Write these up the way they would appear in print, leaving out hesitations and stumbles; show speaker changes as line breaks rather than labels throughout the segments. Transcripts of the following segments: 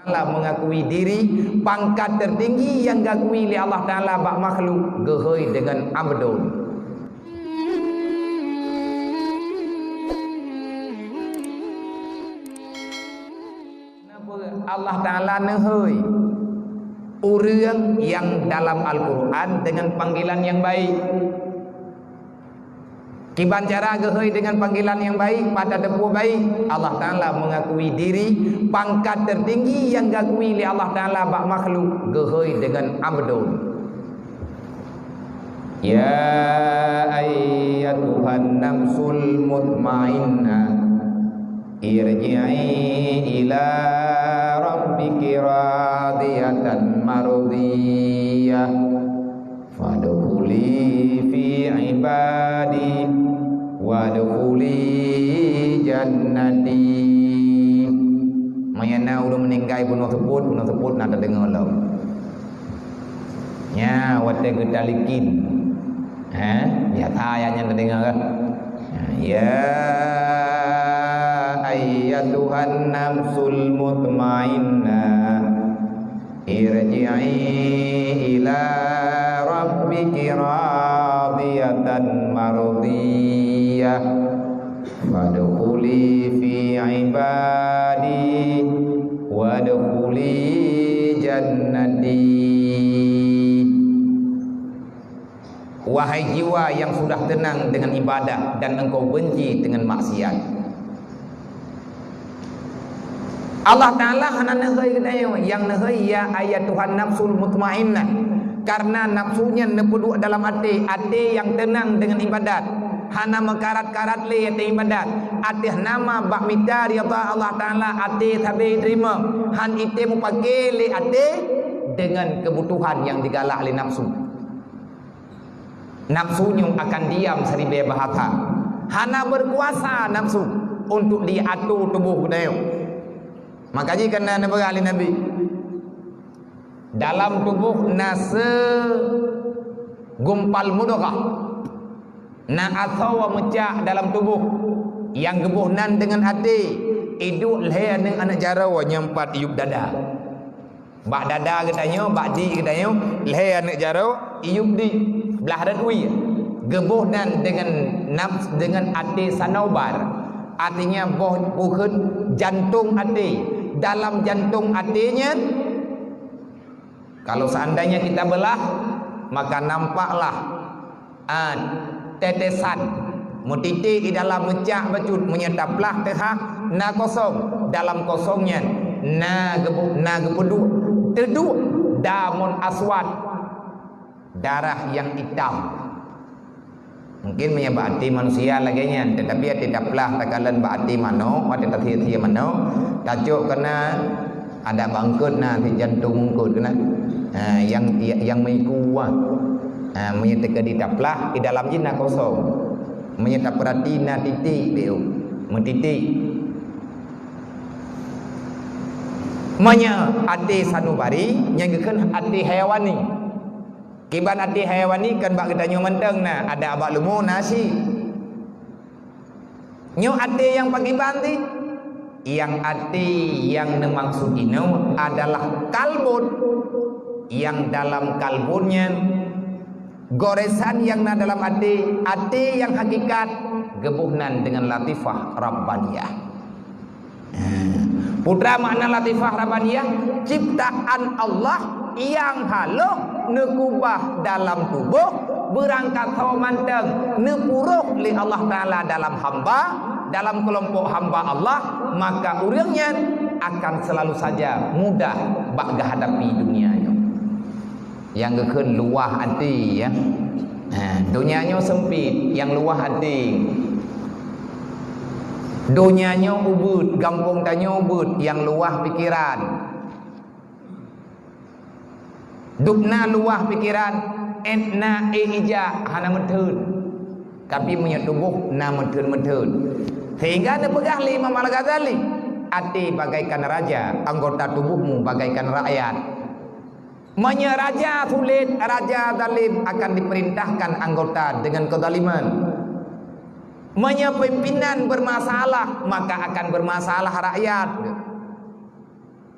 Ta'ala mengakui diri pangkat tertinggi yang diakui oleh Allah Ta'ala bak makhluk gehoi dengan abdun. Allah Ta'ala nehoi urang yang dalam Al-Quran dengan panggilan yang baik. Kiban cara gehoi dengan panggilan yang baik pada depu baik. Allah Ta'ala mengakui diri pangkat tertinggi yang diakui oleh Allah Ta'ala bak makhluk gehoi dengan abdun. Ya ayyatuhan nafsul mutmainnah irji'i ila rabbiki radiyatan mardiyah fadkhuli fi ibadi wadkhuli jannati. Mayana udah meninggai bunuh sebut nak dengar lo. Ya wate gedalikin. Ya ayatnya dengar kan. Ya ayyatuhan nafsul mutmainnah irji'i ila rabbiki radiyatan mardiyah fadkhuli fi ibadi wadkhuli jannati. Wahai jiwa yang sudah tenang dengan ibadah dan engkau benci dengan maksiat, Allah Ta'ala hana nehoi kedayo yang nehoi ya ayat Tuhan nafsul mutmainnah, karena nafsunya nepeduk dalam hati yang tenang dengan ibadat, hana mengkarat-karat le hati ibadat, hati nama bak minta rida Allah Ta'ala, hati tabi terima han ite mupake le hati dengan kebutuhan yang digalak oleh nafsu. Nafsunya akan diam seribe bahasa, hana berkuasa nafsu untuk diatur tubuh kedayo. Makanya kena nabi Nabi dalam tubuh nase gumpal mudghah na athawa mecah dalam tubuh yang gebuhnan dengan hati iduk leher dengan anak jarawa nyempat iup dada bak dada katanya bak di katanya leher anak jarawa iup di belah radui gebuhnan dengan nafs dengan hati sanobar, artinya bukan jantung hati. Dalam jantung hatinya, kalau seandainya kita belah, maka nampaklah tetesan mutitik di dalam mecah bacut menyetaplah tehak na kosong, dalam kosongnya na gepedu terduk damun aswad, darah yang hitam. Mungkin menyebabkan manusia laginya, tetapi tidaklah takalan berarti mano, ada terhenti mano, tajuk kena ada bangkut na di jantung mungkut kena, yang mengikuah, menyatakan tidaklah di dalam jinak kosong, menyatakan perhati na titik dia, mentitik, manya hati sanubari, yang kan hati haiwani. Kiban hati haiwani kan bak kita nyu menteng na ada abak lumu nasi. Nyu hati yang pagiban ti, yang hati yang nemaksud ino adalah kalbun, yang dalam kalbunnya goresan yang na dalam hati yang hakikat gebuhnan dengan latifah rabbaniyah. Putra makna latifah rabbaniyah ciptaan Allah yang halus nekubah dalam tubuh berangkat hawa manteng nepuruh li Allah Ta'ala dalam hamba, dalam kelompok hamba Allah, maka urangnya akan selalu saja mudah bak hadapi dunianya yang gekeun luah hati ya. Dunianya sempit yang luah hati, dunianya ubud, gampung tanya ubud yang luah pikiran. Dukna luah pikiran, etna ija hana mentun, tapi punya tubuh na mentun. Sehingga dia pegah Imam Al-Ghazali, hati bagaikan raja, anggota tubuhmu bagaikan rakyat. Raja sulit, raja zalim akan diperintahkan anggota dengan kezaliman. Pimpinan bermasalah, maka akan bermasalah rakyat.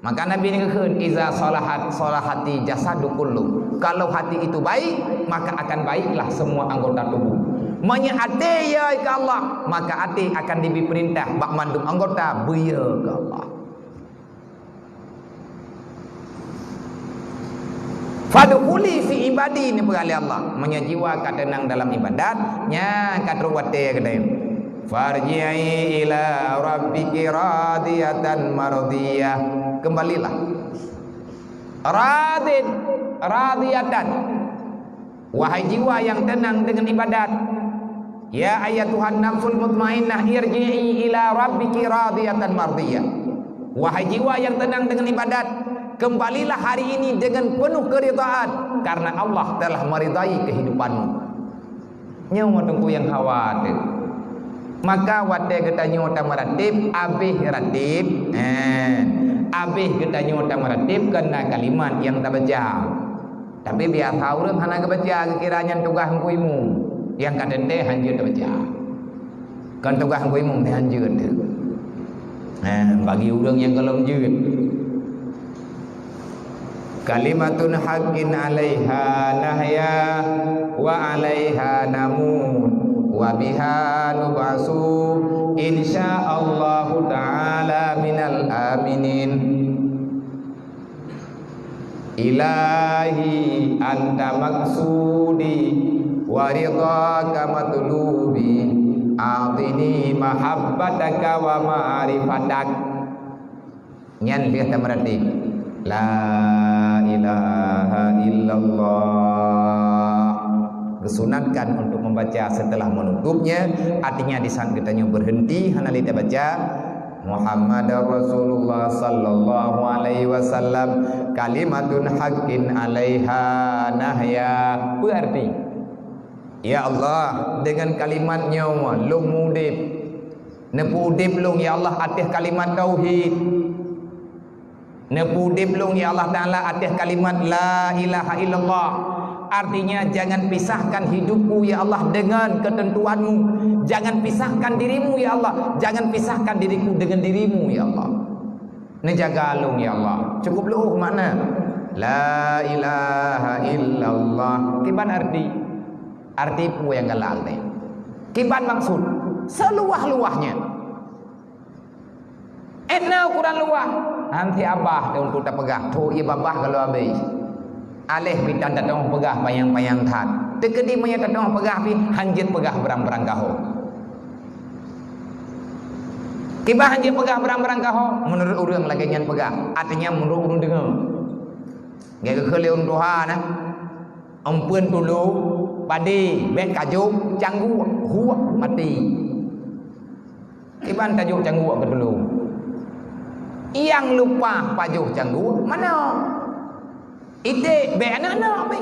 Maka Nabi ni kekun iza salahati jasadu kullu. Kalau hati itu baik, maka akan baiklah semua anggota tubuh. Manya hati ya ke Allah, maka hati akan diberi perintah bak mandum anggota beya ke Allah. Fadkhuli fi ibadi ni berali Allah. Manya jiwa katenang dalam ibadatnya katruwate kedai. Farji'i ila rabbiki radiyatan mardiyah. Kembalilah radiyatan, wahai jiwa yang tenang dengan ibadat. Ya ayatuhan nafsul mutmainnah irji'i ila rabbiki radiyatan mardiyah. Wahai jiwa yang tenang dengan ibadat, kembalilah hari ini dengan penuh keridhaan, karena Allah telah meridai kehidupanmu. Nyawa tunggu yang khawatir. Maka wate kita nyota meratib abih ratib. Abih kita nyota meratib kena kalimat yang tak baca. Tapi biar tahu orang hana kebaca kiranya tugas hangkuimu. Yang kata teh hanjur tak baca. Kan tugas hangkuimu teh hanjur tu. Bagi orang yang kalau hanjur. Kalimatun haqqin 'alaiha nahya wa 'alaiha namun wa biha nub'asu insyaallah ta'ala minal aminin. Ilahi anta maksudi wa ridhaka matlubi a'tini mahabbataka wa ma'rifatak. Nyan lihat merati la ilaha illallah. Kesunatkan untuk membaca setelah menutupnya, artinya di saat kita berhenti hendak kita baca Muhammad Rasulullah sallallahu alaihi wasallam kalimatun haqqin 'alaiha nahya. Berarti ya Allah dengan kalimatnya long mudib nepu udib long ya Allah atas kalimat tauhid, nepu udib long ya Allah taala atas kalimat la ilaha illallah. Artinya jangan pisahkan hidupku ya Allah dengan ketentuanmu. Jangan pisahkan dirimu ya Allah. Jangan pisahkan diriku dengan dirimu ya Allah. Nejaga lung ya Allah. Cukup lu mana? La ilaha illallah. Kiban arti? Arti pu yang galak ni. Kiban maksud? Seluah-luahnya. Enau Quran luah. Nanti abah dia untuk tak pegah. Tu ia babah kalau habis. Alih pitan datang pegah payang-payang tan. Tekedi maya datang pegah pi hanjit pegah berang-berang kaho. Kibah hanjit pegah berang-berang kaho menurut urang lagi nyan pegah. Artinya menurut urang dengar. Gaya keleun doha nah. Ampun dulu padi bet kajuk canggu huak mati. Kiban tajuk canggu ke dulu. Yang lupa pajuh canggu mana? Ide be anak-anak be.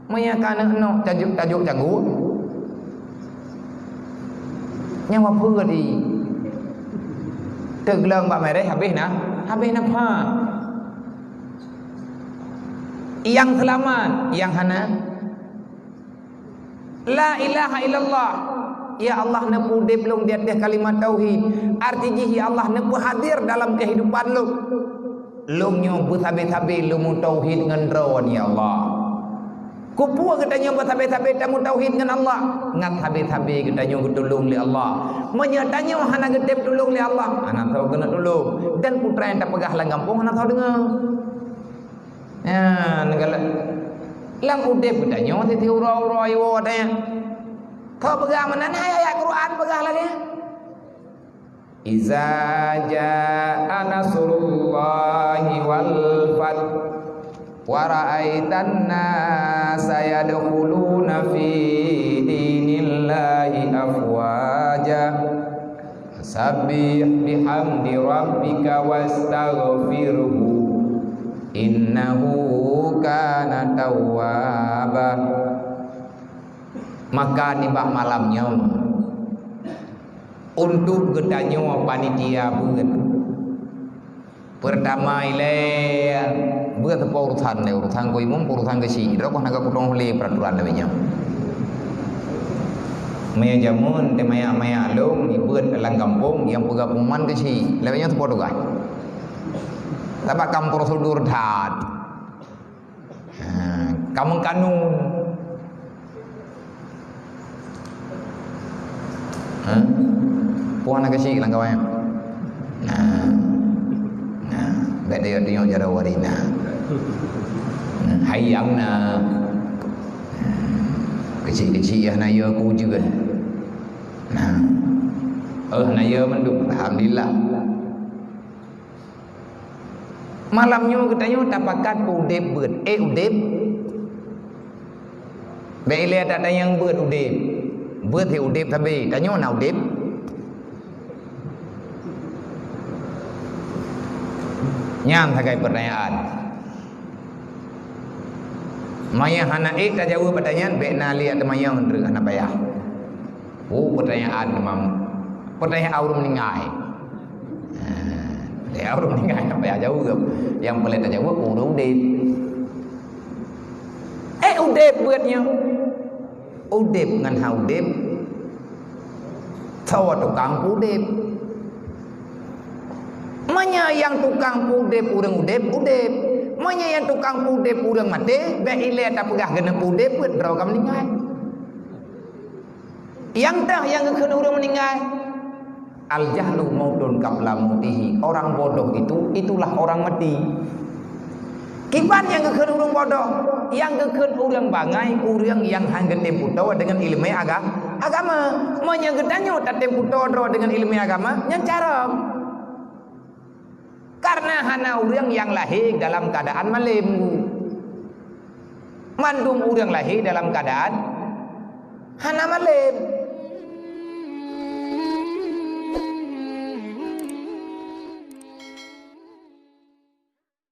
Maya kana anak tajuk canggu. Nyawa pudi. Teglang ba mere habis nah. Habis napa? Yang selamat, yang hana la ilaha illallah. Ya Allah nepu belum di atas kalimat tauhid. Artinya ya Allah nepu hadir dalam kehidupan lu. Lum nyo bertabe-tabe lum tauhid ngan rawan ya Allah. Kupua kita nyo bertabe-tabe tamu tauhid ngan Allah. Ngat tabe-tabe kita nyo getulung li Allah. Menyatanya hana getep tulung li Allah. Anak tahu kena tulung. Dan putra yang tak pegah lang kampung hana tahu dengar. Ya, negala lang udep kita nyo titi ura-ura yo tanya. Kau pegah mana ayat Quran pegah lagi. Iza jaa nasrullahi wal fath wa ra'aitan nasa yadkhuluna fi dinillahi afwaja sabbih bihamdi rabbika wastaghfirhu innahu kana tawwaba. Maka di bak malamnya untuk gedanyo panitia buat pertama ile buat apa urusan koi mum urusan kesi ro kena kutong le peraturan lebihnya maya jamun te maya long ni buat dalam kampung yang pegah pengumuman kesi lebihnya tu podo kan Dapat kam prosedur dat. Kamu kanun. Puan nak kasih lang kawan. Baik dia tengok cara warina. Hayang na. Kecil-kecil ya naya aku juga. Naya menduk. Alhamdulillah. Malamnya katanya tapakat udep beut. Udep. Baik lihat ada yang beut udep. Beut thì udep tapi tanya nào udep. Nyam sakai pertanyaan. Maya hana tak jawab pertanyaan bekna lihat maya menderek anak payah. Pertanyaan memang pertanyaan aurum ningai. Aurum ningai anak payah jawab. Yang boleh tak jawab udep. Udep beutnya. Udep ngan haudep. Tawa tukang udep. Manya yang tukang udep urang udep. Manya yang tukang udep urang mati. Be ile tak pegah genep udep beut draw kam meninggal. Yang dah yang kena urang meninggal. Al jahlu mautun qabla mautihi. Orang bodoh itulah orang mati. Kiban yang kena urang bodoh, yang kena urang bangai, urang yang hanggen temputo dengan ilmu agama. Manya gedanyo tak temputo dengan ilmu agama, yang cara. Karena hana urang yang lahir dalam keadaan malim. Mandum urang lahir dalam keadaan hana malim.